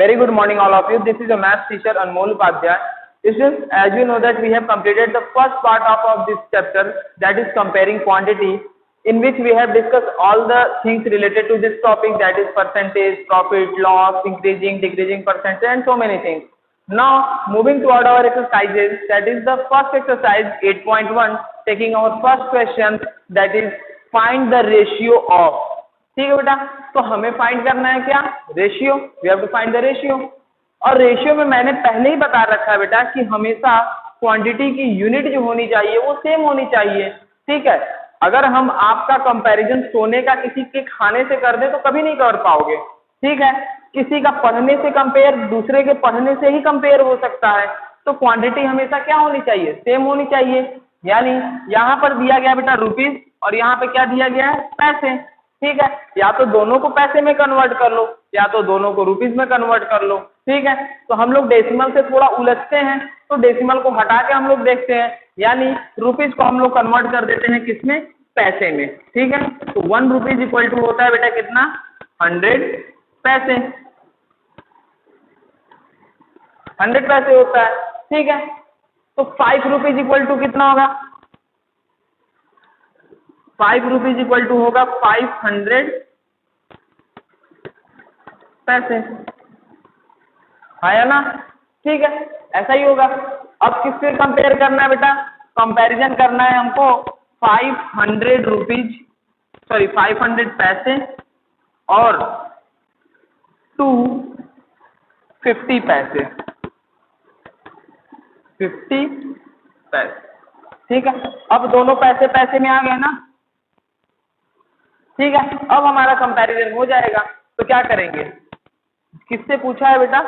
Very good morning, all of you. This is your math teacher Anmol Upadhyay. Students, as you know that we have completed the first part of this chapter, that is comparing quantity, in which we have discussed all the things related to this topic, that is percentage, profit, loss, increasing, decreasing percentage, and so many things. Now, moving toward our exercises, that is the first exercise 8.1, taking our first question, that is find the ratio of. ठीक है बेटा, तो हमें find करना है क्या, ratio. We have to find the ratio. और ratio में मैंने पहले ही बता रखा है बेटा कि हमेशा क्वांटिटी की यूनिट जो होनी चाहिए वो सेम होनी चाहिए. ठीक है, अगर हम आपका कंपैरिजन सोने का किसी के खाने से कर दें तो कभी नहीं कर पाओगे. ठीक है, किसी का पढ़ने से कंपेयर दूसरे के पढ़ने से ही कंपेयर हो सकता है. तो क्वांटिटी हमेशा क्या होनी चाहिए, सेम होनी चाहिए. यानी यहाँ पर दिया गया बेटा रुपीज और यहाँ पे क्या दिया गया है, पैसे. ठीक है, या तो दोनों को पैसे में कन्वर्ट कर लो या तो दोनों को रुपीज में कन्वर्ट कर लो. ठीक है, तो हम लोग डेसिमल से थोड़ा उलझते हैं तो डेसिमल को हटा के हम लोग देखते हैं, यानी रुपीज को हम लोग कन्वर्ट कर देते हैं किसमें, पैसे में. ठीक है, तो 1 रुपीज इक्वल टू होता है बेटा कितना, 100 पैसे. 100 पैसे होता है. ठीक है, तो 5 रुपीज इक्वल टू कितना होगा, 5 रुपीज इक्वल टू होगा 500 पैसे. आया ना. ठीक है, ऐसा ही होगा. अब किससे कंपेयर करना है बेटा, कंपैरिजन करना है हमको 500 रुपीज, सॉरी 500 पैसे और 250 पैसे, 50 पैसे. ठीक है, अब दोनों पैसे पैसे में आ गए ना. ठीक है, अब हमारा कंपैरिजन हो जाएगा. तो क्या करेंगे, किससे पूछा है बेटा,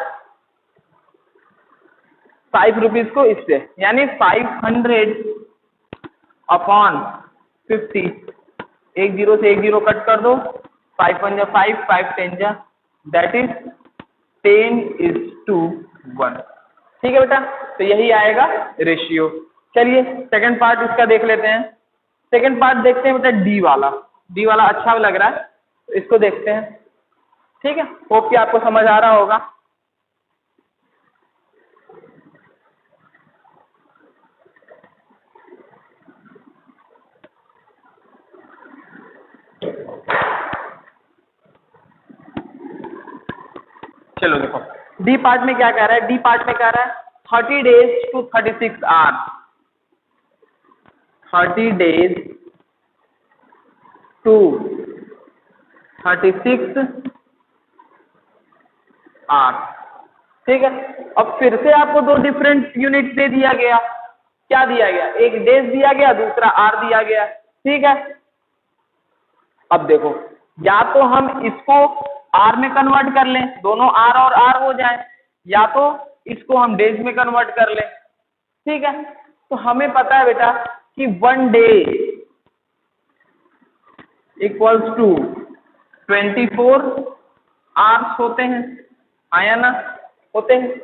5 रुपीज को इससे, यानी 500 अपॉन 50. 1 0 से 1 0 कट कर दो, 5 1 जा 5, 5 10 जा, दैट इज 10:1. ठीक है बेटा, तो यही आएगा रेशियो. चलिए सेकंड पार्ट इसका देख लेते हैं. सेकंड पार्ट देखते हैं बेटा डी वाला. डी वाला अच्छा लग रहा है तो इसको देखते हैं. ठीक है, होप कि आपको समझ आ रहा होगा. चलो देखो डी पार्ट में क्या कह रहा है, डी पार्ट में कह रहा है 30 days to 36 hours. 30 days to 36 hours. ठीक है, अब फिर से आपको दो डिफरेंट यूनिट दे दिया गया. क्या दिया गया, एक डेज दिया गया, दूसरा आर दिया गया. ठीक है, अब देखो या तो हम इसको आर में कन्वर्ट कर लें, दोनों आर और आर हो जाए, या तो इसको हम डेज में कन्वर्ट कर लें. ठीक है, तो हमें पता है बेटा कि 1 डे इक्वल्स टू 24 आवर्स होते हैं. आया ना, होते हैं.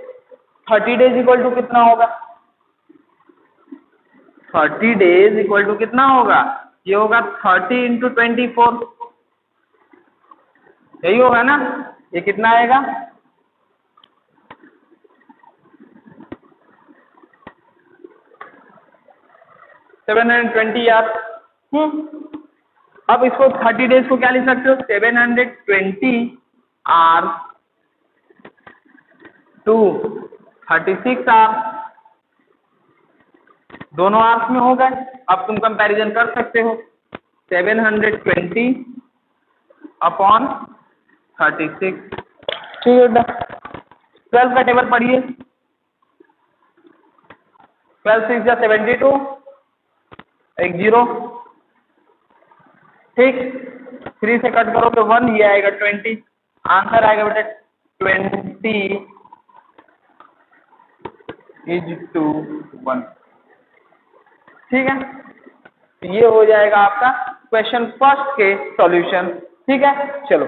30 डेज इक्वल टू कितना होगा, 30 डेज इक्वल टू कितना होगा, ये होगा 30 इंटू 24. यही होगा ना, ये कितना आएगा, 720 यार. अब इसको 30 डेज को क्या लिख सकते हो, 720 आवर्स टू 36 आवर्स. दोनों आवर्स में हो गए. अब तुम कंपैरिजन कर सकते हो, 720 अपॉन 36. ठीक है, 12 का टेबल पढ़िए. 12 6 जा 72, 1 0. ठीक, 3 से कट करो तो 1, ये आएगा 20. आंसर आएगा बेटा 20:1. ठीक है, ये हो जाएगा आपका क्वेश्चन फर्स्ट के सॉल्यूशन. ठीक है, चलो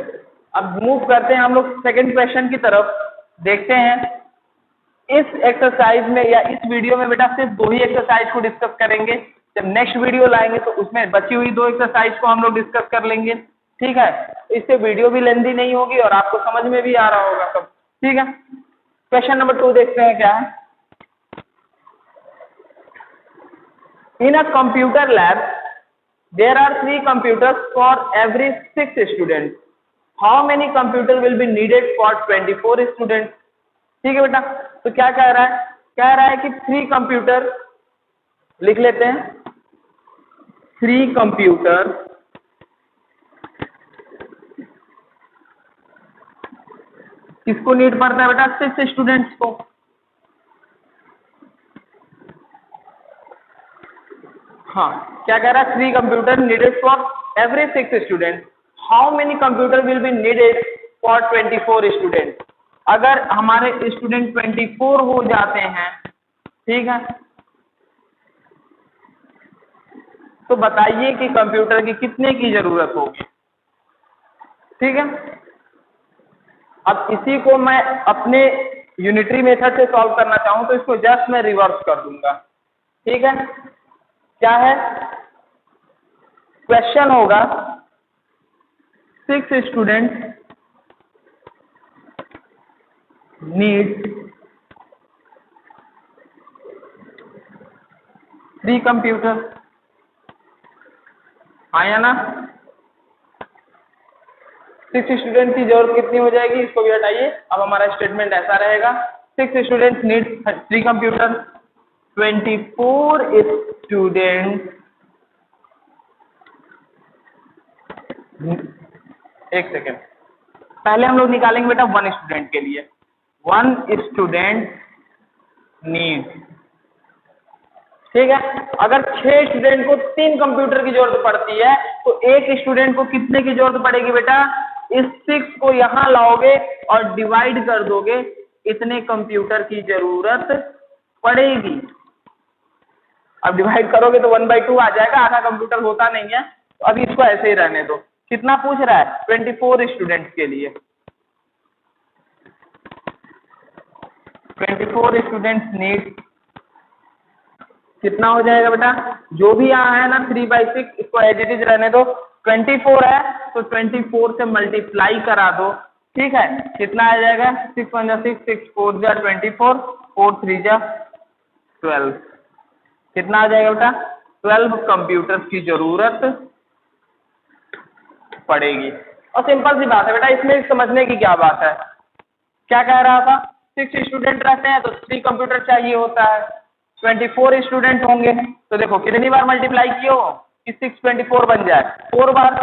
अब मूव करते हैं हम लोग सेकंड क्वेश्चन की तरफ. देखते हैं इस एक्सरसाइज में या इस वीडियो में बेटा सिर्फ 2 ही एक्सरसाइज को डिस्कस करेंगे. जब नेक्स्ट वीडियो लाएंगे तो उसमें बची हुई 2 एक्सरसाइज को हम लोग डिस्कस कर लेंगे. ठीक है, इससे वीडियो भी लेंदी नहीं होगी और आपको समझ में भी आ रहा होगा सब. ठीक है, क्वेश्चन नंबर 2 देखते हैं क्या है। In a computer lab there are 3 computers for every 6 student, how many computer will be needed for 24 student. ठीक है बेटा, तो क्या कह रहा है, कह रहा है कि 3 कंप्यूटर लिख लेते हैं, 3 कंप्यूटर किसको नीड पड़ता है बेटा, 6 स्टूडेंट्स को। हाँ, क्या कह रहा है, 3 computer needed for every 6 student, how many computer will be needed for 24 student. अगर हमारे स्टूडेंट 24 हो जाते हैं, ठीक है, तो बताइए कि कंप्यूटर की कितने की जरूरत होगी। ठीक है, अब इसी को मैं अपने यूनिटरी मेथड से सॉल्व करना चाहूं तो इसको जस्ट मैं रिवर्स कर दूंगा। ठीक है, क्या है, क्वेश्चन होगा 6 स्टूडेंट नीड 3 कंप्यूटर, आया ना। 6 स्टूडेंट की जरूरत कितनी हो जाएगी, इसको भी हटाइए। अब हमारा स्टेटमेंट ऐसा रहेगा, 6 स्टूडेंट नीड 3 कंप्यूटर, 24 स्टूडेंट, एक सेकेंड, पहले हम लोग निकालेंगे बेटा 1 स्टूडेंट के लिए। 1 स्टूडेंट नीड, ठीक है, अगर 6 स्टूडेंट को 3 कंप्यूटर की जरूरत पड़ती है तो 1 स्टूडेंट को कितने की जरूरत पड़ेगी बेटा, इस 6 को यहां लाओगे और डिवाइड कर दोगे, इतने कंप्यूटर की जरूरत पड़ेगी। अब डिवाइड करोगे तो 1/2 आ जाएगा, आधा कंप्यूटर होता नहीं है, तो अभी इसको ऐसे ही रहने दो। कितना पूछ रहा है, 24 स्टूडेंट्स के लिए, 24 स्टूडेंट्स नीड, कितना हो जाएगा बेटा, जो भी यहाँ है ना 3/6, इसको एज इट इज रहने दो। 24 है तो 24 से मल्टीप्लाई करा दो, ठीक है, कितना आ जाएगा, 6 1 6, 6 4 24, 4 3 12, कितना आ जाएगा बेटा, 12 कंप्यूटर्स की जरूरत पड़ेगी। और सिंपल सी बात है बेटा, इसमें समझने की क्या बात है, क्या कह रहा था, 6 स्टूडेंट रहते हैं तो 3 कंप्यूटर चाहिए होता है, 24 स्टूडेंट होंगे तो देखो कितनी बार मल्टीप्लाई किए हो कि 6 24 बन जाए, 4 बार,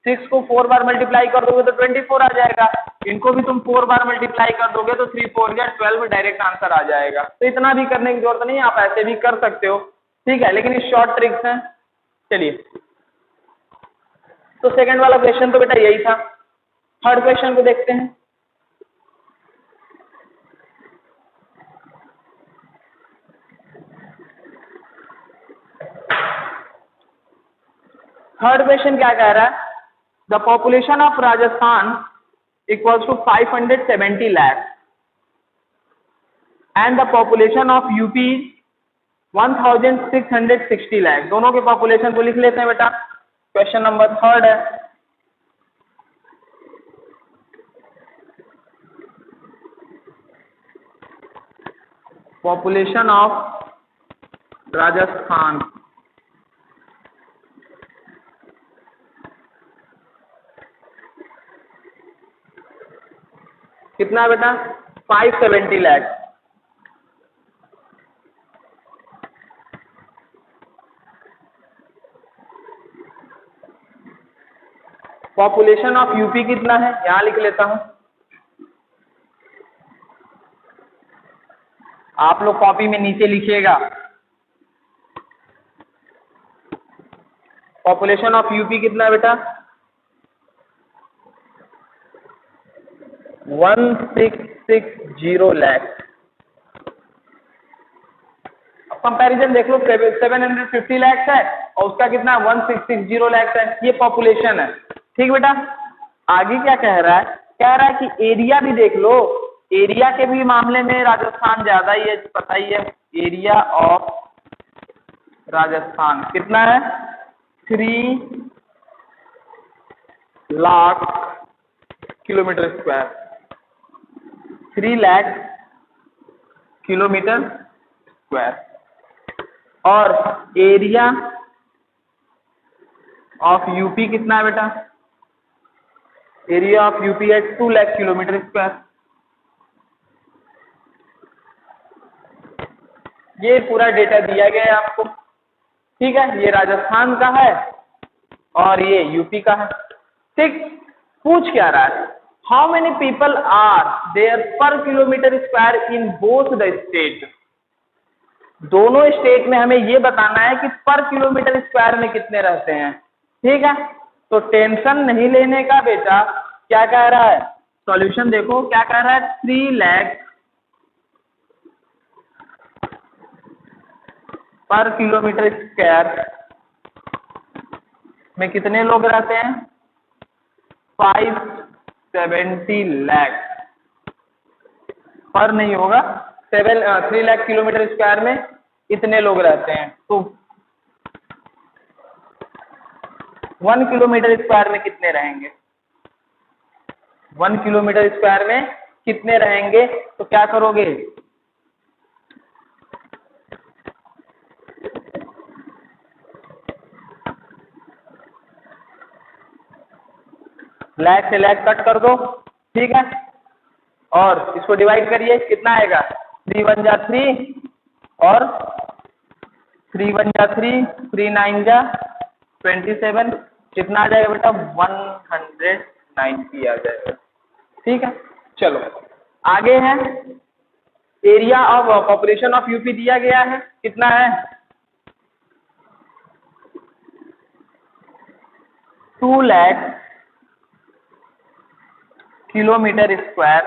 6 को 4 बार मल्टीप्लाई कर दोगे तो 24 आ जाएगा, इनको भी तुम 4 बार मल्टीप्लाई कर दोगे तो 3 4 12, डायरेक्ट आंसर आ जाएगा। तो इतना भी करने की जरूरत नहीं है, आप ऐसे भी कर सकते हो, ठीक है, लेकिन ये शॉर्ट ट्रिक्स हैं। चलिए, तो सेकंड वाला क्वेश्चन तो बेटा यही था। थर्ड क्वेश्चन को देखते हैं। थर्ड क्वेश्चन क्या कह रहा है, the population of Rajasthan equals to 570 lakh and the population of UP 1660 lakh. दोनों के पॉपुलेशन को लिख लेते हैं बेटा। क्वेश्चन नंबर थर्ड है, पॉपुलेशन ऑफ राजस्थान कितना है बेटा, 570 लाख। पॉपुलेशन ऑफ यूपी कितना है, यहां लिख लेता हूं, आप लोग कॉपी में नीचे लिखिएगा। पॉपुलेशन ऑफ यूपी कितना है बेटा, 1660 लाख। कंपैरिजन देख लो, 750 लाख है और उसका कितना 1660 लाख है, ये पॉपुलेशन है। ठीक बेटा, आगे क्या कह रहा है, कह रहा है कि एरिया भी देख लो, एरिया के भी मामले में राजस्थान ज्यादा ही है, पता ही है। एरिया ऑफ राजस्थान कितना है, 3 lakh kilometre square. 3 lakh kilometre square. और एरिया ऑफ यूपी कितना है बेटा? एरिया ऑफ यूपी है 2 लाख किलोमीटर स्क्वायर। ये पूरा डेटा दिया गया है आपको, ठीक है। ये राजस्थान का है और ये यूपी का है, ठीक। पूछ क्या रहा है? How many people are there per kilometre square in both the state. दोनों स्टेट में हमें ये बताना है कि पर किलोमीटर स्क्वायर में कितने रहते हैं, ठीक है। तो टेंशन नहीं लेने का बेटा। क्या कह रहा है? सॉल्यूशन देखो क्या कह रहा है। 3 लाख पर किलोमीटर स्क्वायर में कितने लोग रहते हैं? 570 लाख। पर नहीं होगा, 3 लाख किलोमीटर स्क्वायर में इतने लोग रहते हैं। तो 1 किलोमीटर स्क्वायर में कितने रहेंगे? 1 किलोमीटर स्क्वायर में कितने रहेंगे? तो क्या करोगे? लाख से लाख कट कर दो, ठीक है। और इसको डिवाइड करिए, कितना आएगा? 3 1 जा 3 और 3 1 जा 3, 3 9 जा 27। कितना आ जाएगा बेटा? 190 आ जाएगा, ठीक है। चलो आगे है। Area of population of UP दिया गया है, कितना है? 2 लाख किलोमीटर स्क्वायर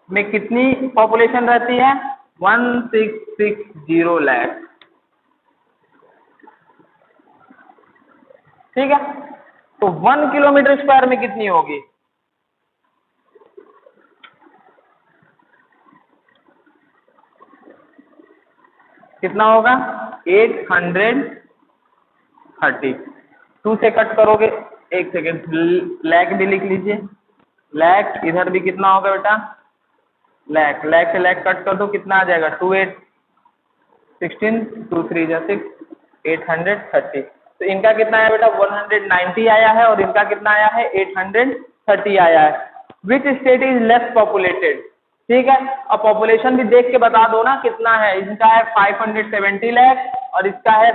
में कितनी पॉपुलेशन रहती है? 1660 लाख, ठीक है। तो 1 किलोमीटर स्क्वायर में कितनी होगी? कितना होगा? 830। 2 से कट करोगे, एक सेकेंड, लाख भी लिख लीजिए। लाख इधर भी कितना होगा बेटा? लाख, लाख से लाख कट कर दो, कितना आ जाएगा? 2 8 16, 2 3 जा 6, 830। तो इनका कितना आया बेटा? 190 आया है और इनका कितना आया है? 830 आया है। Which state is less populated, ठीक है। अब पॉपुलेशन भी देख के बता दो ना कितना है। इनका है 570 लाख और इसका है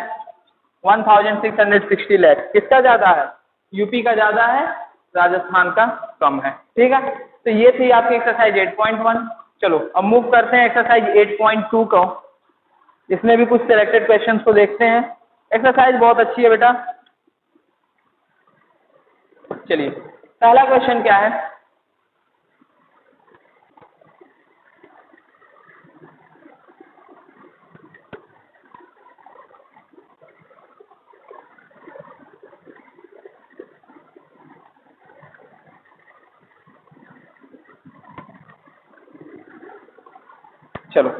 1660 लाख। किसका ज्यादा है? यूपी का ज्यादा है, राजस्थान का कम है, ठीक है। तो ये थी आपकी एक्सरसाइज 8.1। चलो अब मूव करते हैं एक्सरसाइज 8.2 को। इसमें भी कुछ सिलेक्टेड क्वेश्चंस को देखते हैं। एक्सरसाइज बहुत अच्छी है बेटा। चलिए पहला क्वेश्चन क्या है? चलो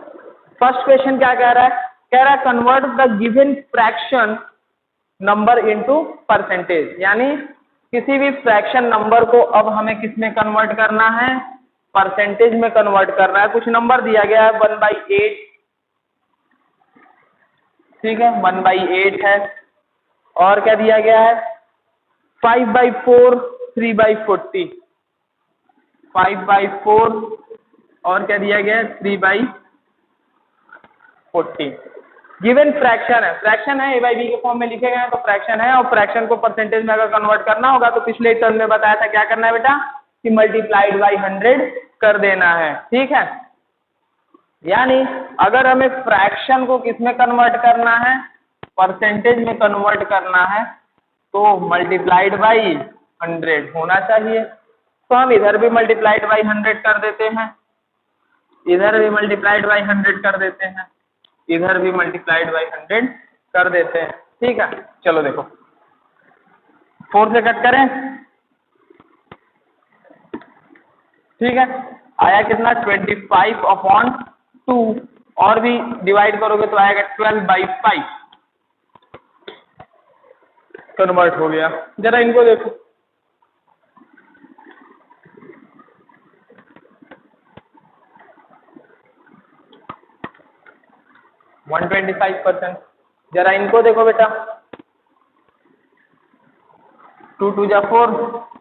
फर्स्ट क्वेश्चन क्या कह रहा है? कह रहा है convert the given fraction number into percentage. यानी किसी भी फ्रैक्शन नंबर को अब हमें किस में कन्वर्ट करना है? परसेंटेज में कन्वर्ट करना है। कुछ नंबर दिया गया है 1/8, ठीक है, 1/8 है। और क्या दिया गया है? 5/4, 3/40, 5/4 और क्या दिया गया है? 3/40। गिवन फ्रैक्शन है, फ्रैक्शन है, a/b के फॉर्म में लिखे गए हैं तो फ्रैक्शन है। और फ्रैक्शन को परसेंटेज में अगर कन्वर्ट करना होगा तो पिछले टर्म में बताया था क्या करना है बेटा? कि मल्टीप्लाइड बाई 100 कर देना है, ठीक है। यानी अगर हमें फ्रैक्शन को किस में कन्वर्ट करना है? परसेंटेज में कन्वर्ट करना है तो मल्टीप्लाइड बाई 100 होना चाहिए। तो हम इधर भी मल्टीप्लाइड बाई 100 कर देते हैं, इधर भी मल्टीप्लाइड बाई 100 कर देते हैं, इधर भी मल्टीप्लाइड बाई 100 कर देते हैं, ठीक है। चलो देखो 4 से कट करें, ठीक है। आया कितना? 25/2 और भी डिवाइड करोगे तो आएगा 12/5। कन्वर्ट हो गया। जरा इनको देखो, 125%। जरा इनको देखो बेटा, 2 2 जा 4,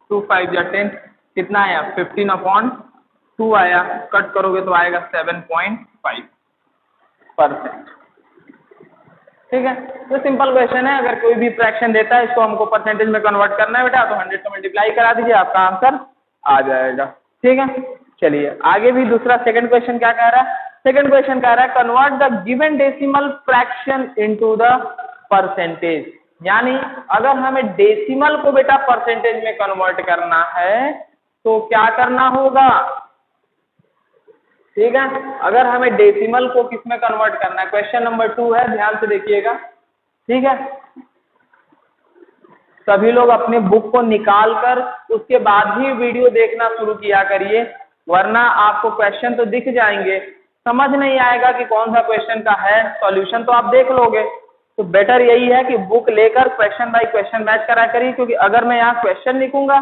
2 5 जा 10, कितना आया 15/2 आया, कट करोगे तो आएगा 7.5%। ठीक है, तो सिंपल क्वेश्चन है। अगर कोई भी फ्रैक्शन देता है, इसको हमको परसेंटेज में कन्वर्ट करना है बेटा, तो 100 से मल्टीप्लाई करा दीजिए, आपका आंसर आ जाएगा। ठीक है, चलिए आगे भी दूसरा सेकंड क्वेश्चन क्या कह रहा है। सेकंड क्वेश्चन कह रहा है convert the given decimal fraction into the percentage. यानी अगर हमें डेसिमल को बेटा परसेंटेज में कन्वर्ट करना है तो क्या करना होगा। ठीक है, अगर हमें डेसिमल को किस में कन्वर्ट करना है, क्वेश्चन नंबर 2 है, ध्यान से देखिएगा। ठीक है, सभी लोग अपने बुक को निकाल कर उसके बाद ही वीडियो देखना शुरू किया करिए, वरना आपको क्वेश्चन तो दिख जाएंगे, समझ नहीं आएगा कि कौन सा क्वेश्चन का है। सॉल्यूशन तो आप देख लोगे, तो बेटर यही है कि बुक लेकर क्वेश्चन बाय क्वेश्चन मैच करा करिए, क्योंकि अगर मैं यहाँ क्वेश्चन लिखूंगा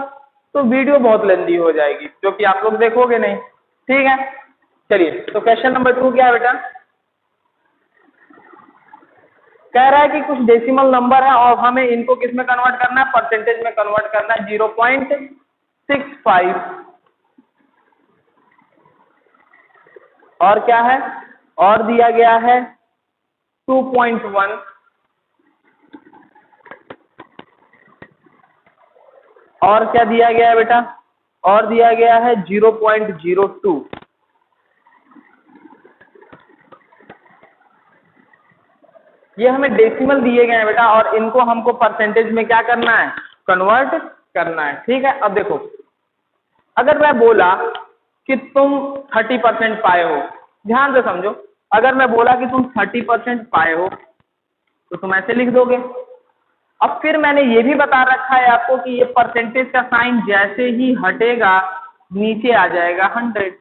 तो वीडियो बहुत लेंदी हो जाएगी, जो कि आप लोग देखोगे नहीं। ठीक है, चलिए तो क्वेश्चन नंबर 2 क्या है बेटा, कह रहा है कि कुछ डेसिमल नंबर है और हमें इनको किस में कन्वर्ट करना है, परसेंटेज में कन्वर्ट करना है। 0.65 और क्या है, और दिया गया है 2.1 और क्या दिया गया है बेटा, और दिया गया है 0.02। ये हमें डेसिमल दिए गए हैं बेटा, और इनको हमको परसेंटेज में क्या करना है, कन्वर्ट करना है। ठीक है, अब देखो, अगर मैं बोला कि तुम 30% पाए हो, ध्यान से समझो, अगर मैं बोला कि तुम 30% पाए हो तो तुम ऐसे लिख दोगे। अब फिर मैंने ये भी बता रखा है आपको कि ये परसेंटेज का साइन जैसे ही हटेगा नीचे आ जाएगा 100।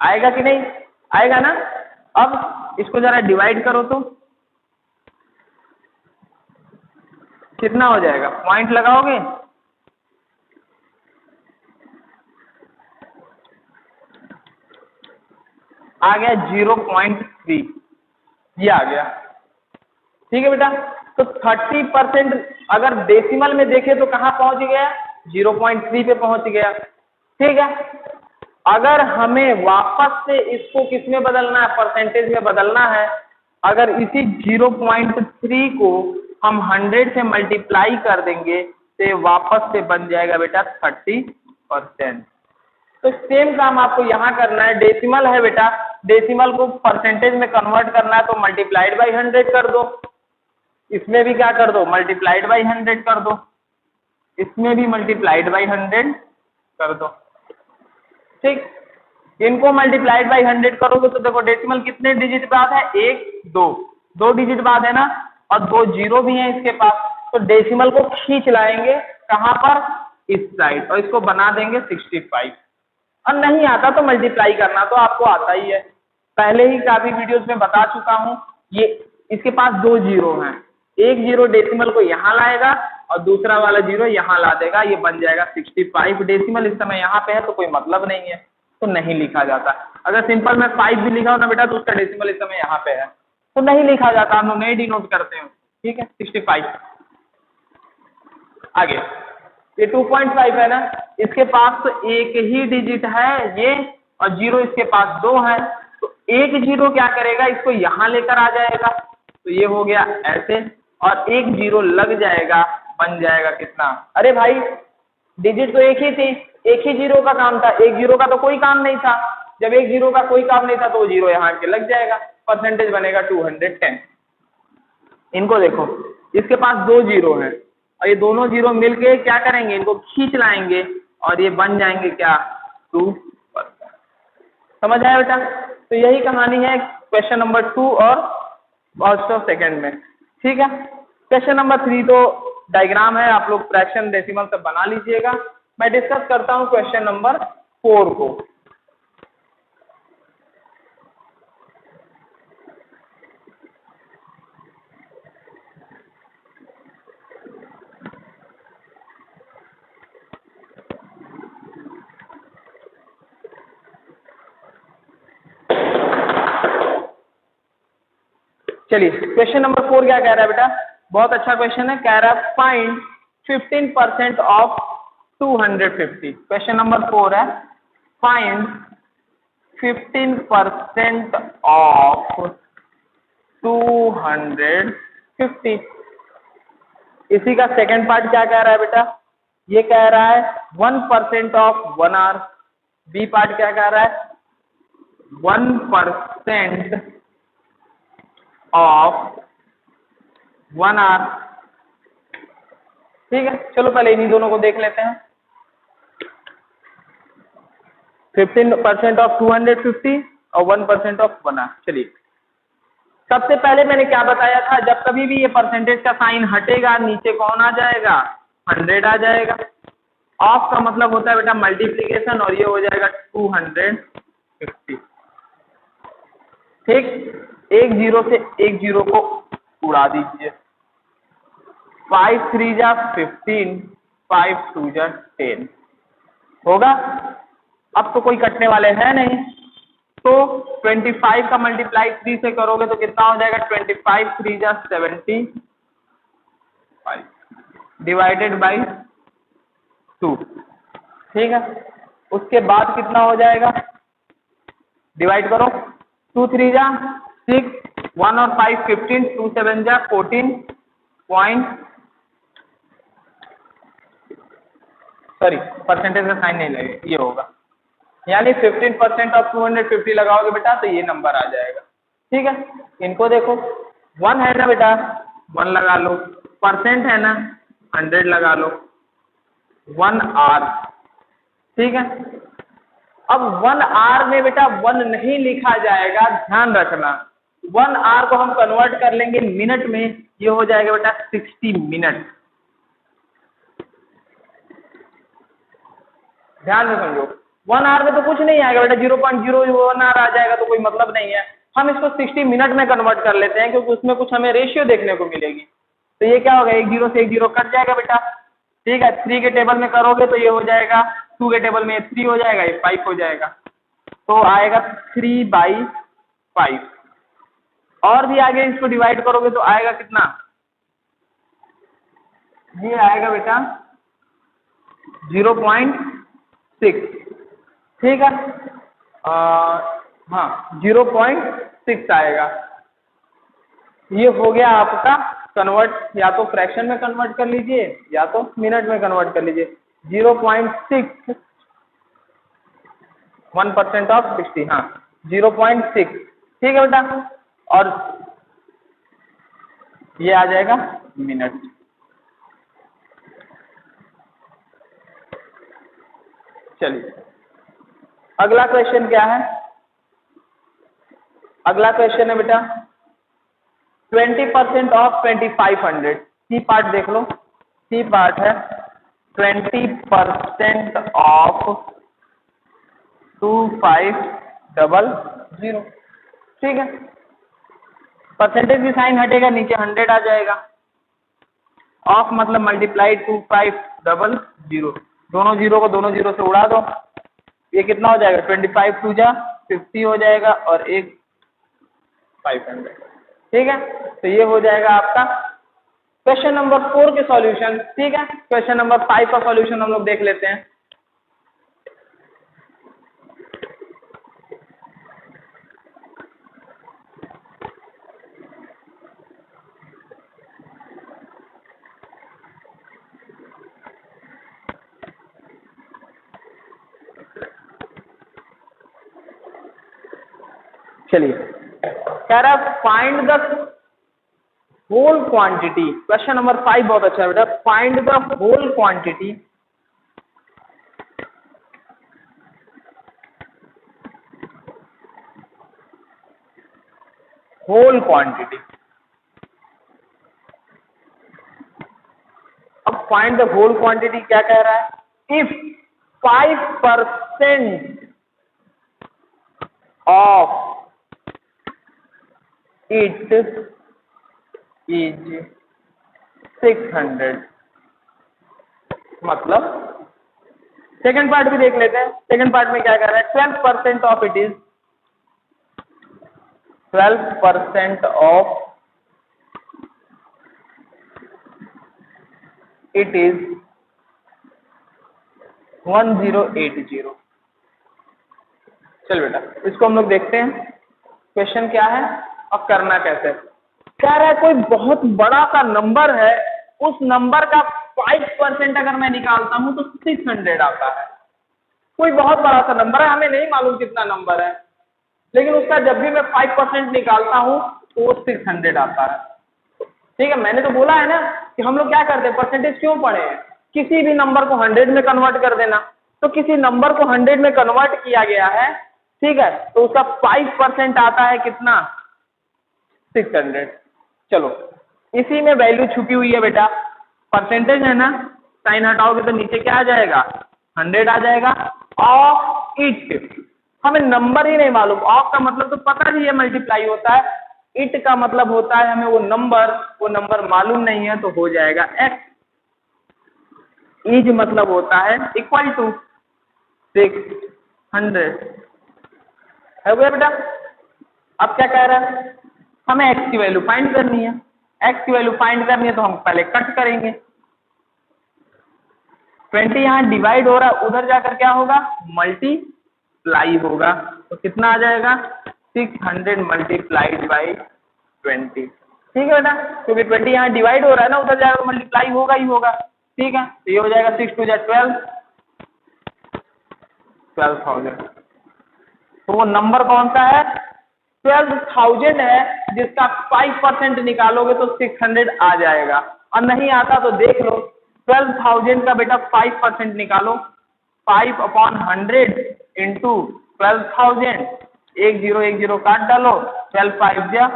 आएगा कि नहीं आएगा ना। अब इसको जरा डिवाइड करो तो कितना हो जाएगा, पॉइंट लगाओगे, आ गया 0.3, ये आ गया। ठीक है बेटा, तो 30% अगर डेसिमल में देखें तो कहाँ पहुंच गया, 0.3 पे पहुंच गया। ठीक है, अगर हमें वापस से इसको किस में बदलना है, परसेंटेज में बदलना है, अगर इसी 0.3 को हम 100 से मल्टीप्लाई कर देंगे तो ये वापस से बन जाएगा बेटा 30%। तो सेम काम आपको यहाँ करना है, डेसिमल है बेटा, डेसिमल को परसेंटेज में कन्वर्ट करना है तो मल्टीप्लाइड बाई 100 कर दो, इसमें भी क्या कर दो, मल्टीप्लाइड बाई 100 कर दो, इसमें भी मल्टीप्लाइड बाई 100 कर दो। ठीक, इनको मल्टीप्लाइड बाई 100 करोगे तो देखो डेसिमल कितने डिजिट बाद है, 1 2 2 डिजिट बाद है ना, और 2 जीरो भी है इसके पास, तो डेसिमल को खींच लाएंगे कहां पर, इस साइड, और इसको बना देंगे 65। और नहीं आता तो मल्टीप्लाई करना तो आपको आता ही है, पहले ही काफी वीडियोस में बता चुका हूं। ये इसके पास 2 जीरो हैं, एक जीरो डेसिमल को यहाँ लाएगा और दूसरा वाला जीरो यहाँ ला देगा, ये बन जाएगा 65। डेसिमल इस समय यहाँ पे है तो कोई मतलब नहीं है, तो नहीं लिखा जाता। अगर सिंपल में 5 भी लिखा हो ना बेटा तो उसका डेसिमल इस समय यहाँ पे है तो नहीं लिखा जाता, हम लोग नहीं डिनोट करते हैं। ठीक है, 65। आगे ये 2.5 है ना, इसके पास तो एक ही डिजिट है ये, और जीरो इसके पास 2 है, तो एक जीरो क्या करेगा, इसको यहाँ लेकर आ जाएगा, तो ये हो गया ऐसे, और एक जीरो लग जाएगा, बन जाएगा कितना, अरे भाई डिजिट तो एक ही थी, एक ही जीरो का काम था, एक जीरो का तो कोई काम नहीं था, जब एक जीरो का कोई काम नहीं था तो जीरो यहाँ के लग जाएगा, परसेंटेज बनेगा 210। इनको देखो, इसके पास 2 जीरो है और ये दोनों जीरो मिलके क्या करेंगे, इनको खींच लाएंगे और ये बन जाएंगे क्या, 2%। समझ आया बेटा, तो यही कहानी है क्वेश्चन नंबर 2 और फर्स्ट और सेकंड में। ठीक है, क्वेश्चन नंबर 3 तो डायग्राम है, आप लोग फ्रैक्शन डेसिमल सब बना लीजिएगा। मैं डिस्कस करता हूं क्वेश्चन नंबर 4 को। चलिए क्वेश्चन नंबर 4 क्या कह रहा है बेटा, बहुत अच्छा क्वेश्चन है, कह रहा है फाइंड 15% ऑफ 250। क्वेश्चन नंबर 4 है फाइंड 15% ऑफ 250। इसी का सेकंड पार्ट क्या कह रहा है बेटा, ये कह रहा है 1% ऑफ 1 आवर। बी पार्ट क्या कह रहा है 1% ऑफ 1 आवर। ठीक है, चलो पहले इन्हीं दोनों को देख लेते हैं। 15% ऑफ 250 और 1% ऑफ 1 आवर। चलिए सबसे पहले मैंने क्या बताया था, जब कभी भी ये परसेंटेज का साइन हटेगा नीचे कौन आ जाएगा 100 आ जाएगा। ऑफ का मतलब होता है बेटा मल्टीप्लीकेशन, और ये हो जाएगा 250। ठीक, एक जीरो से एक जीरो को उड़ा दीजिए, 5 3 जा 15, 5 2 जा 10 होगा। अब तो कोई कटने वाले हैं नहीं, तो 25 का मल्टीप्लाई 3 से करोगे तो कितना हो जाएगा 25 3 जा 75 डिवाइडेड बाई 2। ठीक है, उसके बाद कितना हो जाएगा, डिवाइड करो, 2 3 जा 6, 1 और 5 15, 2 7 जा 14 पॉइंट, सॉरी परसेंटेज का साइन नहीं लगे, ये होगा, यानी 15% ऑफ 250 लगाओगे बेटा तो ये नंबर आ जाएगा। ठीक है, इनको देखो 1 है ना बेटा 1 लगा लो, परसेंट है ना 100 लगा लो, 1 आर। ठीक है, अब 1 आर में बेटा 1 नहीं लिखा जाएगा, ध्यान रखना। 1 आर को हम कन्वर्ट कर लेंगे मिनट में, ये हो जाएगा बेटा 60 मिनट। ध्यान से समझो, 1 आवर में तो कुछ नहीं आएगा बेटा, 0.01 आवर आ जाएगा तो कोई मतलब नहीं है। हम इसको 60 मिनट में कन्वर्ट कर लेते हैं क्योंकि उसमें कुछ हमें रेशियो देखने को मिलेगी। तो ये क्या होगा, एक जीरो से एक जीरो कट जाएगा बेटा। ठीक है, 3 के टेबल में करोगे तो ये हो जाएगा, 2 के टेबल में 3 हो जाएगा, ये 5 हो जाएगा, तो आएगा 3/5। और भी आगे इसको डिवाइड करोगे तो आएगा कितना, ये आएगा बेटा 0.6। ठीक है, हाँ 0.6 आएगा। ये हो गया आपका कन्वर्ट, या तो फ्रैक्शन में कन्वर्ट कर लीजिए या तो मिनट में कन्वर्ट कर लीजिए। 0.6 1% ऑफ 60, हाँ 0.6। ठीक है बेटा, और ये आ जाएगा मिनट। चलिए अगला क्वेश्चन क्या है, अगला क्वेश्चन है बेटा 20% ऑफ 2500। सी पार्ट देख लो, सी पार्ट है 20% ऑफ 2500। ठीक है, परसेंटेज भी साइन हटेगा, नीचे 100 आ जाएगा, ऑफ मतलब मल्टीप्लाइड 2500, दोनों जीरो को दोनों जीरो से उड़ा दो, ये कितना हो जाएगा 25 2 जा 50 हो जाएगा, और एक 500। ठीक है, तो ये हो जाएगा आपका क्वेश्चन नंबर 4 के सॉल्यूशन। ठीक है, क्वेश्चन नंबर 5 का सॉल्यूशन हम लोग देख लेते हैं। चलिए कह रहा है find the whole quantity. Question number 5 बहुत अच्छा है बेटा, find the whole quantity whole quantity. अब फाइंड द होल क्वांटिटी क्या कह रहा है, इफ 5% ऑफ इट इज 600, मतलब सेकंड पार्ट भी देख लेते हैं। सेकंड पार्ट में क्या कह रहा है, 12% of it is 12% of it is 1080। चल बेटा इसको हम लोग देखते हैं क्वेश्चन क्या है और करना कैसे है। कह रहा है कोई बहुत बड़ा सा नंबर है, उस नंबर का 5% अगर मैं निकालता हूं तो 600 आता है। कोई बहुत बड़ा सा नंबर है, हमें नहीं मालूम कितना नंबर है, लेकिन उसका जब भी मैं 5% निकालता हूं तो वो 600 आता है। ठीक है, मैंने तो बोला है ना कि हम लोग क्या करते हैं, परसेंटेज क्यों पढ़े हैं, किसी भी नंबर को 100 में कन्वर्ट कर देना। तो किसी नंबर को 100 में कन्वर्ट किया गया है, ठीक है, तो उसका 5% आता है कितना, 600। चलो इसी में वैल्यू छुपी हुई है बेटा, परसेंटेज है ना, साइन हटाओगे तो नीचे क्या आ जाएगा, 100 आ जाएगा। ऑफ इट, हमें नंबर ही नहीं मालूम, ऑफ का मतलब तो पता नहीं है मल्टीप्लाई होता है, इट का मतलब होता है हमें वो नंबर मालूम नहीं है, तो हो जाएगा एक्स। इज मतलब होता है इक्वल टू 600 है वो बेटा। अब क्या कह रहा है, हमें एक्स की वैल्यू फाइंड करनी है। एक्स की वैल्यू फाइंड करनी है तो हम पहले कट करेंगे। 20 यहाँ डिवाइड हो रहा है, उधर जाकर क्या होगा, मल्टीप्लाई होगा, तो कितना आ जाएगा, 600 मल्टीप्लाइड बाई 20। ठीक है बेटा, क्योंकि 20 यहाँ डिवाइड हो रहा है ना, उधर जाकर मल्टीप्लाई होगा ही होगा। ठीक है, तो ये हो जाएगा 6 2 12, 12,000। तो वो नंबर कौन सा है, 12,000 है, जिसका 5% निकालोगे तो 600 आ जाएगा। और नहीं आता तो देख लो, 12,000 का बेटा 5% निकालो, 5/100 इंटू 12,000, 1 0 काट डालो, 12 5 जा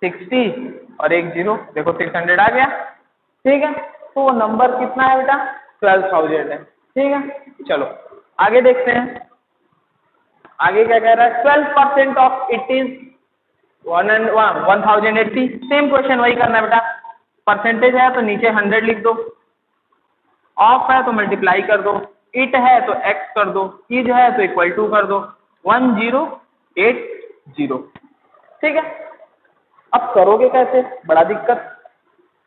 60 और 1 0, देखो 600 आ गया। ठीक है, तो वो नंबर कितना है बेटा, 12,000 है। ठीक है, चलो आगे देखते हैं। आगे क्या कह रहा है, 12% of it is 1080। Same question वही करना है बेटा, परसेंटेज है तो नीचे 100 लिख दो, ऑफ है तो मल्टीप्लाई कर दो, इट है तो एक्स कर दो, इज है तो इक्वल टू कर दो 1080। ठीक है, अब करोगे कैसे, बड़ा दिक्कत,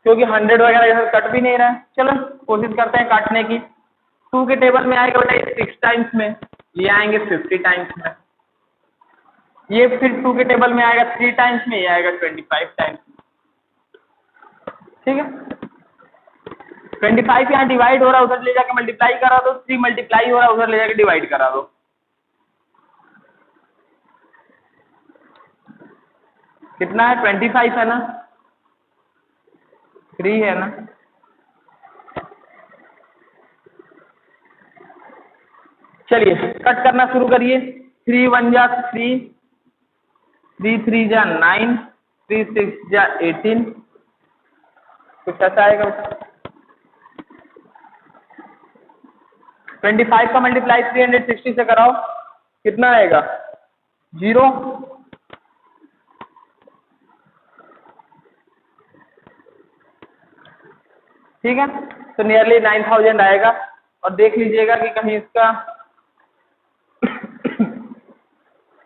क्योंकि 100 वगैरह इधर कट भी नहीं रहा है। चलो कोशिश करते हैं काटने की। 2 के टेबल में आएगा बेटा 6 टाइम्स में, ये आएंगे 50 टाइम्स में, ये फिर 2 के टेबल में आएगा 3 टाइम्स में, ये आएगा 25 टाइम्स में। ठीक है, 25 यहाँ डिवाइड हो रहा है, उधर ले जाके मल्टीप्लाई करा दो, 3 मल्टीप्लाई हो रहा है, उधर ले जाके डिवाइड करा दो। कितना है, 25 है ना, 3 है ना, चलिए कट करना शुरू करिए। 3 1 जा 3, 3 3 जा 9, 3 6 जा 18, कुछ ऐसा आएगा। 25 का मल्टीप्लाई 360 से कराओ, कितना आएगा, 0। ठीक है, तो नियरली 9000 आएगा। और देख लीजिएगा कि कहीं इसका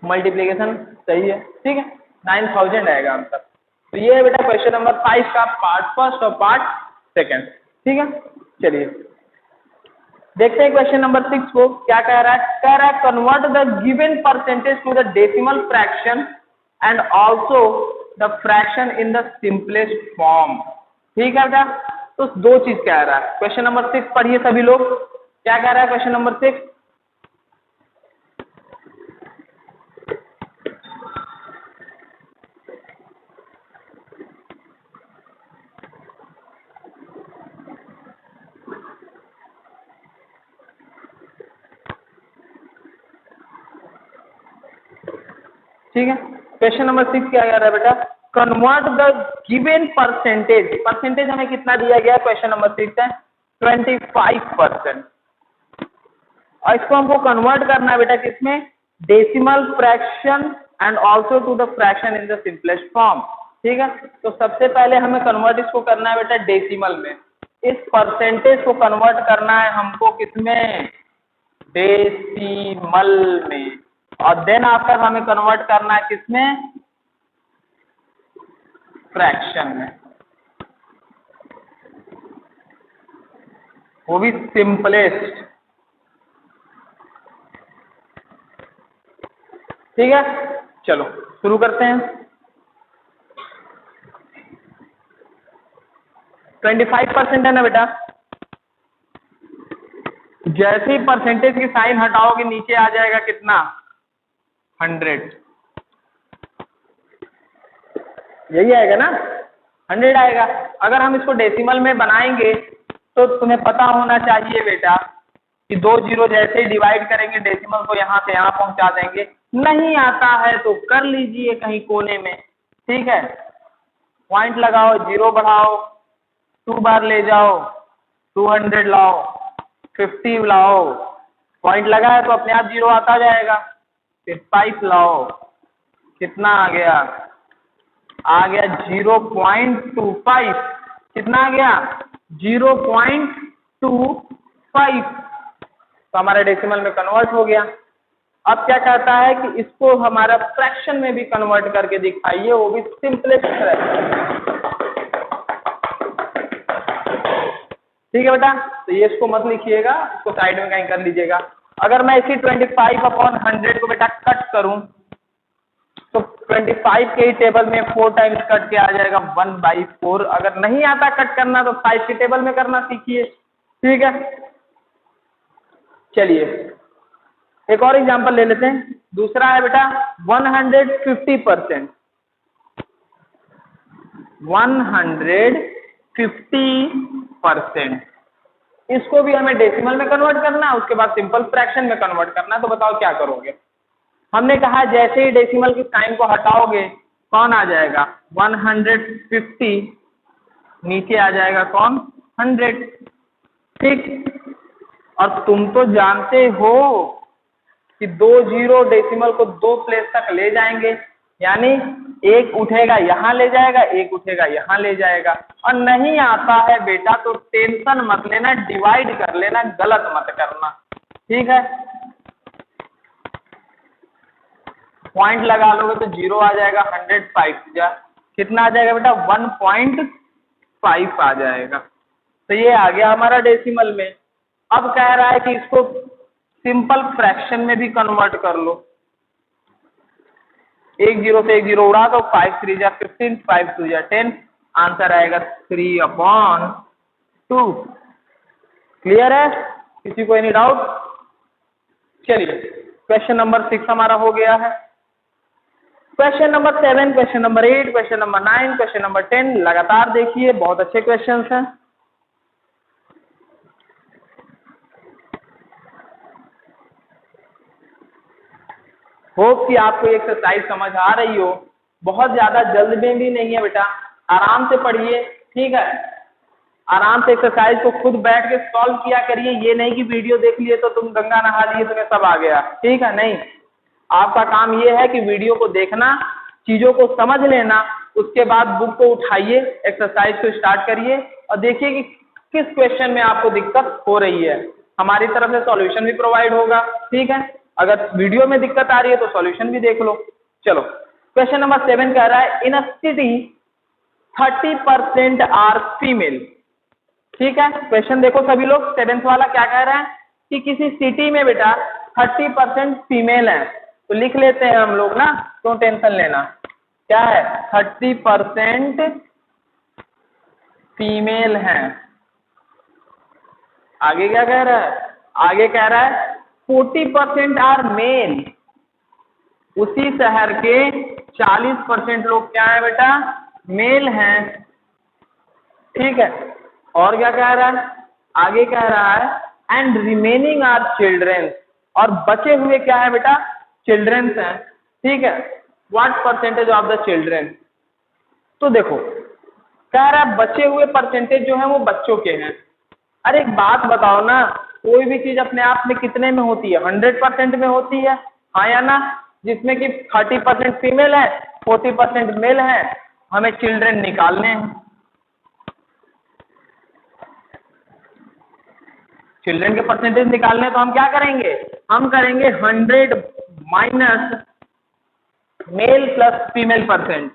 मल्टीप्लिकेशन सही है। ठीक है, 9000 आएगा आंसर। तो ये है बेटा क्वेश्चन नंबर 5 का पार्ट फर्स्ट और पार्ट सेकंड। ठीक है, चलिए देखते हैं क्वेश्चन नंबर 6 को क्या कह रहा है। कह रहा है convert the given percentage to the decimal fraction and also the fraction in the simplest form. ठीक है बेटा, तो 2 चीज कह रहा है। क्वेश्चन नंबर 6 पढ़िए सभी लोग, क्या कह रहा है क्वेश्चन नंबर 6। ठीक है, क्वेश्चन नंबर 6 क्या कह रहा है बेटा, convert the given percentage. Percentage हमें कितना दिया गया है, क्वेश्चन नंबर 6 है 25%, और इसको हमको कन्वर्ट करना है बेटा किसमें, decimal fraction and also to the fraction in the simplest form. ठीक है, तो सबसे पहले हमें कन्वर्ट इसको करना है बेटा डेसिमल में। इस परसेंटेज को कन्वर्ट करना है हमको किसमें, डेसिमल में, और देन आफ्टर हमें कन्वर्ट करना है किसमें, फ्रैक्शन में। वो भी सिंपलेस्ट। ठीक है, चलो शुरू करते हैं। 25% है ना बेटा, जैसे ही परसेंटेज की साइन हटाओगे नीचे आ जाएगा कितना, 100। यही आएगा ना, 100 आएगा। अगर हम इसको डेसिमल में बनाएंगे तो तुम्हें पता होना चाहिए बेटा कि 2 जीरो जैसे ही डिवाइड करेंगे डेसिमल को यहाँ से यहाँ पहुंचा देंगे। नहीं आता है तो कर लीजिए कहीं कोने में, ठीक है, पॉइंट लगाओ, जीरो बढ़ाओ, 2 बार ले जाओ, 200 लाओ, 50 लाओ, पॉइंट लगाए तो अपने आप जीरो आता जाएगा। फिर 5 लाओ, कितना आ गया, आ गया 0.25। कितना आ गया, 0.25। तो हमारा डेसिमल में कन्वर्ट हो गया। अब क्या कहता है कि इसको हमारा फ्रैक्शन में भी कन्वर्ट करके दिखाइए, वो भी सिंपलेस्ट फ्रैक्शन। ठीक है बेटा, तो ये इसको मत लिखिएगा, इसको साइड में कहीं कर लीजिएगा। अगर मैं इसी 25/100 को बेटा कट करूं तो 25 के ही टेबल में 4 टाइम्स कट के आ जाएगा 1/4। अगर नहीं आता कट करना तो 5 के टेबल में करना सीखिए। ठीक है, चलिए एक और एग्जांपल ले लेते हैं। दूसरा है बेटा 150%। 150%, इसको भी हमें डेसिमल में कन्वर्ट करना है, उसके बाद सिंपल फ्रैक्शन में कन्वर्ट करना है। तो बताओ क्या करोगे। हमने कहा जैसे ही डेसिमल की साइन को हटाओगे कौन आ जाएगा, 150, नीचे आ जाएगा कौन, 100। ठीक, और तुम तो जानते हो कि 2 जीरो डेसिमल को 2 प्लेस तक ले जाएंगे, यानी एक उठेगा यहाँ ले जाएगा, एक उठेगा यहाँ ले जाएगा। और नहीं आता है बेटा तो टेंशन मत लेना, डिवाइड कर लेना, गलत मत करना। ठीक है, पॉइंट लगा लोगे तो जीरो आ जाएगा, 105 जा कितना आ जाएगा बेटा, 1.5 आ जाएगा। तो ये आ गया हमारा डेसिमल में। अब कह रहा है कि इसको सिंपल फ्रैक्शन में भी कन्वर्ट कर लो। 1 जीरो से 1 जीरो उड़ा दो, 5 3 जा 15, 5 2 जा 10, आंसर आएगा 3/2। क्लियर है, किसी को एनी डाउट। चलिए क्वेश्चन नंबर 6 हमारा हो गया है। Question number 7, question number 8, question number 9, question number 10 लगातार देखिए, बहुत अच्छे क्वेश्चंस हैं। होप कि आपको एक्सरसाइज समझ आ रही हो। बहुत ज्यादा जल्द में भी नहीं है बेटा, आराम से पढ़िए। ठीक है, आराम से एक्सरसाइज को खुद बैठ के सॉल्व किया करिए। ये नहीं कि वीडियो देख लिए तो तुम गंगा नहा लिए तुम्हें सब आ गया। ठीक है, नहीं, आपका काम ये है कि वीडियो को देखना, चीजों को समझ लेना, उसके बाद बुक को उठाइए, एक्सरसाइज को स्टार्ट करिए और देखिए कि किस क्वेश्चन में आपको दिक्कत हो रही है। हमारी तरफ से सॉल्यूशन भी प्रोवाइड होगा। ठीक है, अगर वीडियो में दिक्कत आ रही है तो सॉल्यूशन भी देख लो। चलो क्वेश्चन नंबर 7 कह रहा है, in a city 30% are female. ठीक है, क्वेश्चन देखो सभी लोग, 7th वाला क्या कह रहा है कि किसी सिटी में बेटा 30% फीमेल है। तो लिख लेते हैं हम लोग ना, क्यों टेंशन लेना। क्या है, 30% फीमेल है। आगे क्या कह रहा है, आगे कह रहा है 40% आर मेल। उसी शहर के 40% लोग क्या है बेटा, मेल हैं। ठीक है, और क्या कह रहा है, आगे कह रहा है एंड रिमेनिंग आर चिल्ड्रेन, और बचे हुए क्या है बेटा, चिल्ड्रेन्स हैं। ठीक है, what percentage of the children. तो देखो कह रहा है बचे हुए परसेंटेज जो है वो बच्चों के हैं। अरे एक बात बताओ ना, कोई भी चीज अपने आप में कितने में होती है, 100% में होती है, हाँ या ना। जिसमें कि 30% फीमेल है, 40% मेल है, हमें चिल्ड्रेन निकालने हैं। चिल्ड्रेन के परसेंटेज निकालने तो हम क्या करेंगे, हम करेंगे 100 minus male plus female percent.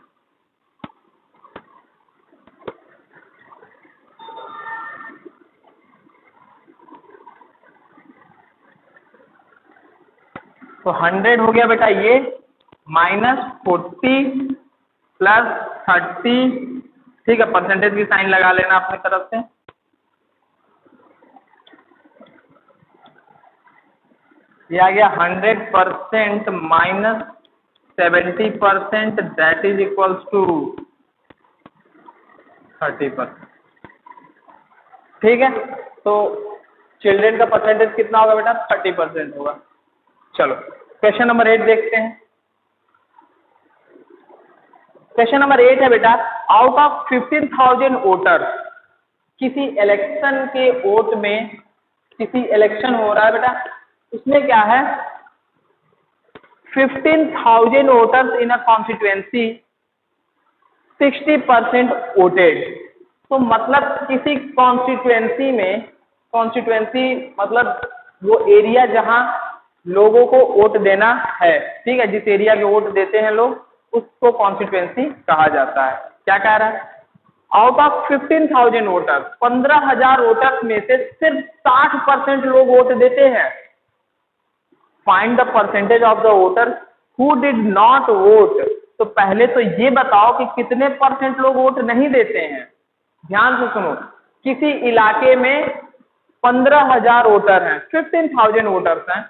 तो 100 हो गया बेटा ये, -40 + 30, ठीक है, परसेंटेज की साइन लगा लेना अपनी तरफ से। ये आ गया 100% -70%, दैट इज इक्वल्स टू 30%। ठीक है, तो चिल्ड्रेन का परसेंटेज कितना होगा बेटा? 30% होगा। चलो क्वेश्चन नंबर 8 देखते हैं। क्वेश्चन नंबर 8 है बेटा, आउट ऑफ 15,000 वोटर, किसी इलेक्शन के वोट में, किसी इलेक्शन हो रहा है बेटा, उसमें क्या है, 15,000 वोटर्स इन अ कॉन्स्टिट्यूएंसी, 60% वोटेड। तो मतलब किसी कॉन्स्टिट्यूएंसी में, कॉन्स्टिट्यूएंसी मतलब वो एरिया जहां लोगों को वोट देना है, ठीक है, जिस एरिया के वोट देते हैं लोग, उसको कॉन्स्टिट्यूएंसी कहा जाता है। क्या कह रहा है? आउट ऑफ 15,000 वोटर्स, 15,000 वोटर्स में से सिर्फ 60% लोग वोट देते हैं। Find the percentage of the voter who did not vote. तो पहले तो ये बताओ कि कितने परसेंट लोग वोट नहीं देते हैं। ध्यान से सुनो, किसी इलाके में 15,000 वोटर हैं, 15,000 वोटर्स हैं,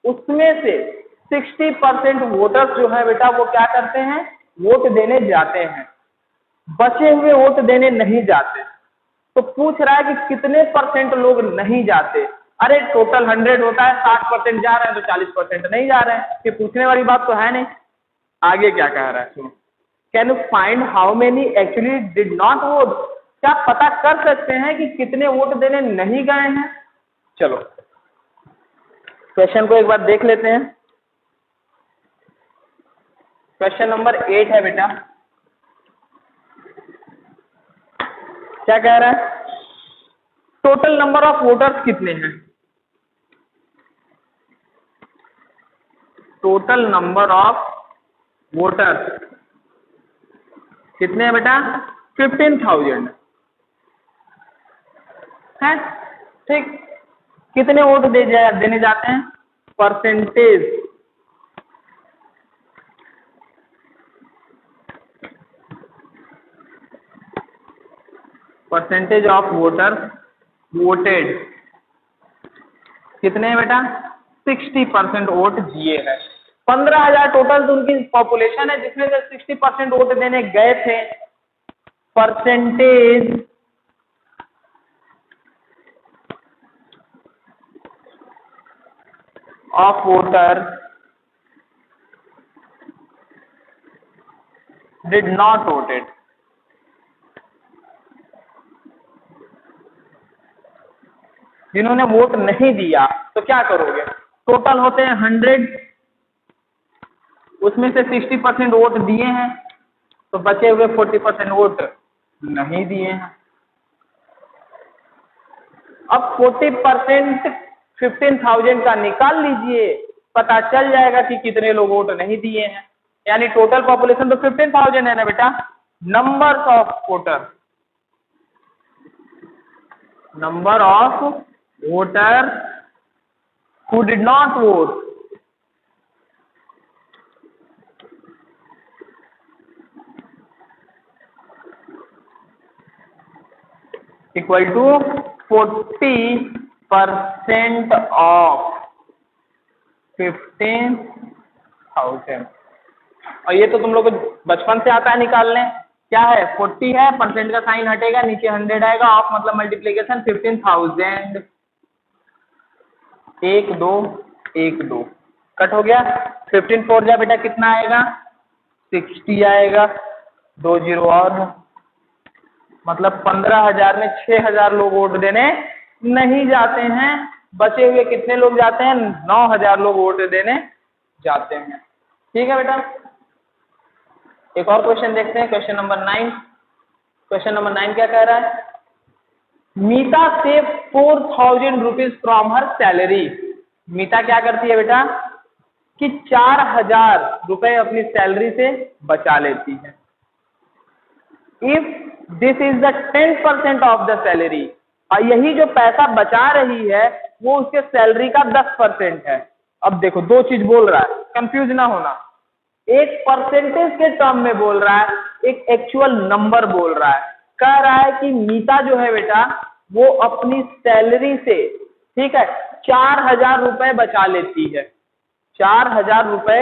उसमें से 60% वोटर्स जो है बेटा वो क्या करते हैं, वोट देने जाते हैं, बचे हुए वोट देने नहीं जाते। तो पूछ रहा है कि कितने परसेंट लोग नहीं जाते। अरे टोटल 100 होता है, 60% जा रहे हैं तो 40% नहीं जा रहे हैं, ये पूछने वाली बात तो है नहीं। आगे क्या कह रहा है सुनो, can you find how many actually did not vote. क्या पता कर सकते हैं कि कितने वोट देने नहीं गए हैं। चलो क्वेश्चन को एक बार देख लेते हैं। क्वेश्चन नंबर 8 है बेटा, क्या कह रहा है, टोटल नंबर ऑफ वोटर्स कितने हैं। टोटल नंबर ऑफ वोटर्स कितने हैं बेटा? 15,000 है, ठीक। कितने वोट देने जाते हैं? Percentage, percentage of voters voted कितने हैं बेटा? 60% वोट दिए हैं। 15,000 टोटल तो उनकी पॉपुलेशन है, जिसमें से 60% वोट देने गए थे। Percentage of voter did not voted, जिन्होंने वोट नहीं दिया। तो क्या करोगे, टोटल होते हैं 100, उसमें से 60% वोट दिए हैं, तो बचे हुए 40% वोट नहीं दिए हैं। अब 40% 15,000 का निकाल लीजिए, पता चल जाएगा कि कितने लोग वोट नहीं दिए हैं। यानी टोटल पॉपुलेशन तो 15,000 है ना बेटा। Numbers of voter, number of voter who did not vote equal to 40% of 15,000। और ये तो तुम लोग को बचपन से आता है निकालने। क्या है, 40 है, परसेंट का साइन हटेगा, नीचे 100 आएगा, ऑफ मतलब मल्टीप्लीकेशन, 15,000, 1 2 1 2 कट हो गया। 15 4 जा बेटा कितना आएगा? 60 आएगा, 2 0 और, मतलब 15,000 में 6,000 लोग वोट देने नहीं जाते हैं। बचे हुए कितने लोग जाते हैं? 9,000 लोग वोट देने जाते हैं। ठीक है बेटा, एक और क्वेश्चन देखते हैं, क्वेश्चन नंबर 9। क्वेश्चन नंबर 9 क्या कह रहा है, मीता सेव 4,000 रुपीज फ्रॉम हर सैलरी। मीता क्या करती है बेटा कि 4,000 रुपए अपनी सैलरी से बचा लेती है। If this is the 10% of the salary, और यही जो पैसा बचा रही है वो उसके सैलरी का 10% है। अब देखो दो चीज बोल रहा है, कंफ्यूज ना होना, एक परसेंटेज के टर्म में बोल रहा है, एक एक्चुअल नंबर बोल रहा है। कह रहा है कि मीता जो है बेटा वो अपनी सैलरी से, ठीक है, 4,000 रुपए बचा लेती है, 4,000 रुपए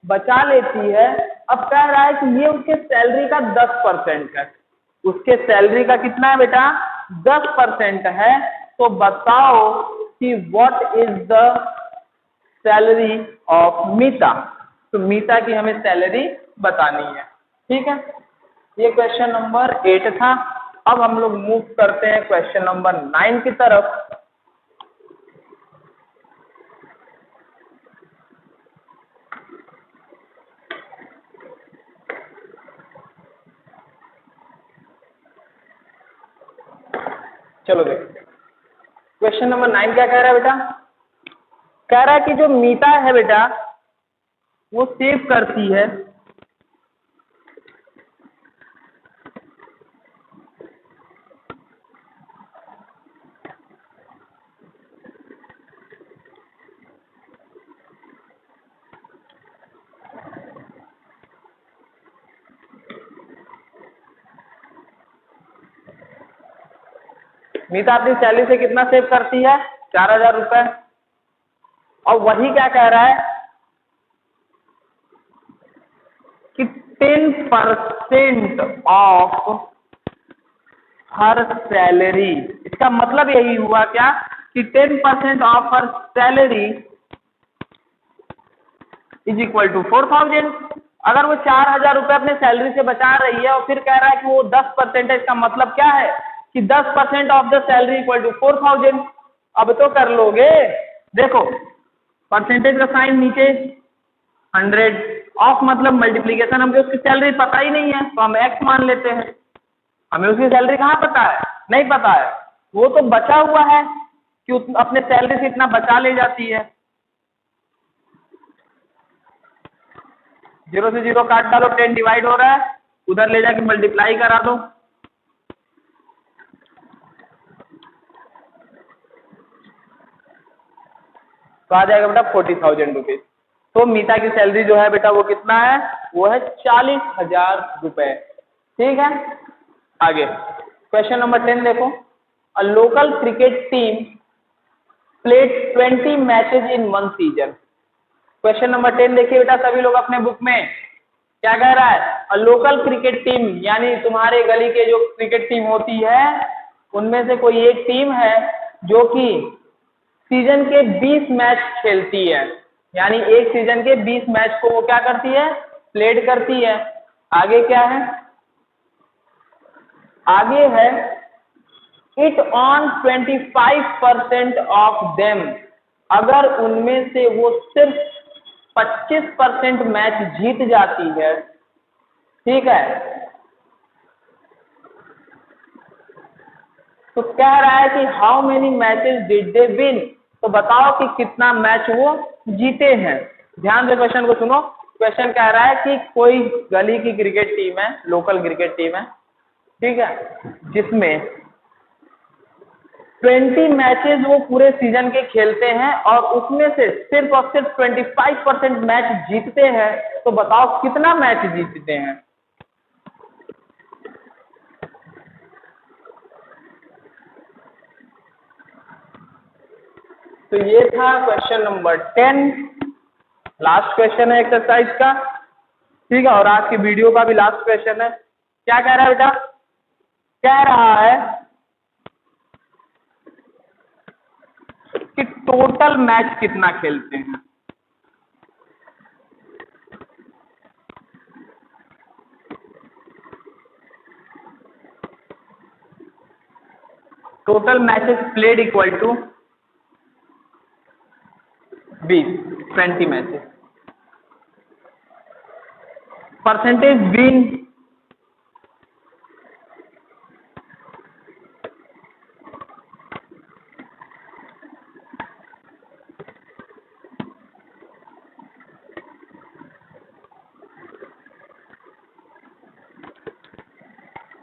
बचा लेती है। अब कह रहा है कि ये उसके सैलरी का 10% है, उसके सैलरी का कितना है बेटा 10% है। तो बताओ कि what is the salary of Meeta. तो मीता की हमें सैलरी बतानी है, ठीक है। ये क्वेश्चन नंबर 8 था। अब हम लोग मूव करते हैं क्वेश्चन नंबर 9 की तरफ। चलो देखते हैं क्वेश्चन नंबर 9 क्या कह रहा है बेटा। कह रहा है कि जो मीता है बेटा वो सेव करती है मीता अपनी सैलरी से कितना सेव करती है 4,000 रुपए। और वही क्या कह रहा है कि 10% ऑफ हर सैलरी। इसका मतलब यही हुआ क्या कि 10% of her salary is equal to 4,000। अगर वो 4,000 रुपए अपने सैलरी से बचा रही है और फिर कह रहा है कि वो 10%, का मतलब क्या है कि 10% of the salary equal to 4,000। अब तो कर लोगे, देखो परसेंटेज का साइन नीचे 100, ऑफ मतलब मल्टीप्लीकेशन, हमको उसकी सैलरी पता ही नहीं है तो हम x मान लेते हैं। हमें उसकी सैलरी कहाँ पता है, नहीं पता है, वो तो बचा हुआ है कि अपने सैलरी से इतना बचा ले जाती है। 0 से 0 काट डालो, 10 डिवाइड हो रहा है, उधर ले जाके मल्टीप्लाई करा दो। तो आ जाएगा बेटा 40,000 रुपीज। तो मीता की सैलरी जो है बेटा वो कितना है, वो है 40,000 रुपए, ठीक है। आगे क्वेश्चन नंबर 10 देखो। A local cricket team played 20 matches in 1 season. Question number 10 देखिए बेटा सभी लोग अपने बुक में, क्या कह रहा है, अ लोकल क्रिकेट टीम यानी तुम्हारे गली के जो क्रिकेट टीम होती है उनमें से कोई एक टीम है जो कि सीजन के 20 मैच खेलती है, यानी एक सीजन के 20 मैच को वो क्या करती है, प्लेड करती है। आगे क्या है, आगे है इट ऑन 25% ऑफ देम। अगर उनमें से वो सिर्फ 25% मैच जीत जाती है, ठीक है, तो कह रहा है कि how many matches did they win. तो बताओ कि कितना मैच वो जीते हैं। ध्यान से क्वेश्चन को सुनो। क्वेश्चन कह रहा है कि कोई गली की क्रिकेट टीम है, लोकल क्रिकेट टीम है, ठीक है, जिसमें 20 मैचेस वो पूरे सीजन के खेलते हैं और उसमें से सिर्फ और सिर्फ 25% मैच जीतते हैं। तो बताओ कितना मैच जीतते हैं। तो ये था क्वेश्चन नंबर 10, लास्ट क्वेश्चन है एक्सरसाइज का, ठीक है, और आज की वीडियो का भी लास्ट क्वेश्चन है। क्या कह रहा है बेटा, कह रहा है कि टोटल मैच कितना खेलते हैं। Total matches played equal to 20 matches. Percentage win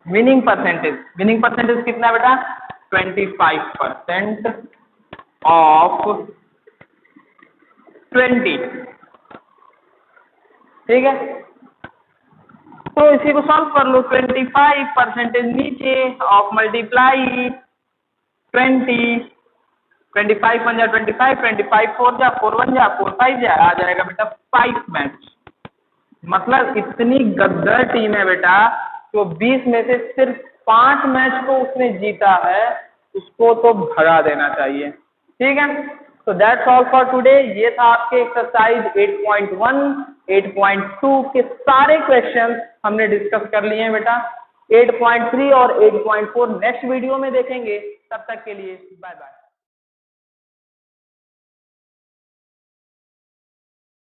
winning percentage कितना बेटा 25% ऑफ 20। ठीक है, तो इसी को सॉल्व कर लो। 25% नीचे ऑफ मल्टीप्लाई 20, 25 1 जा 25, 25 4 जा 4 1 जा 4 5 जा, आ जाएगा बेटा 5 मैच। मतलब इतनी गद्दार टीम है बेटा, जो 20 में से सिर्फ 5 मैच को उसने जीता है, उसको तो भगा देना चाहिए। ठीक है, तो दैट्स ऑल फॉर टुडे। ये था आपके एक्सरसाइज 8.1, 8.2 के सारे क्वेश्चंस हमने डिस्कस कर लिए हैं बेटा। 8.3 और 8.4 नेक्स्ट वीडियो में देखेंगे। तब तक के लिए बाय बाय।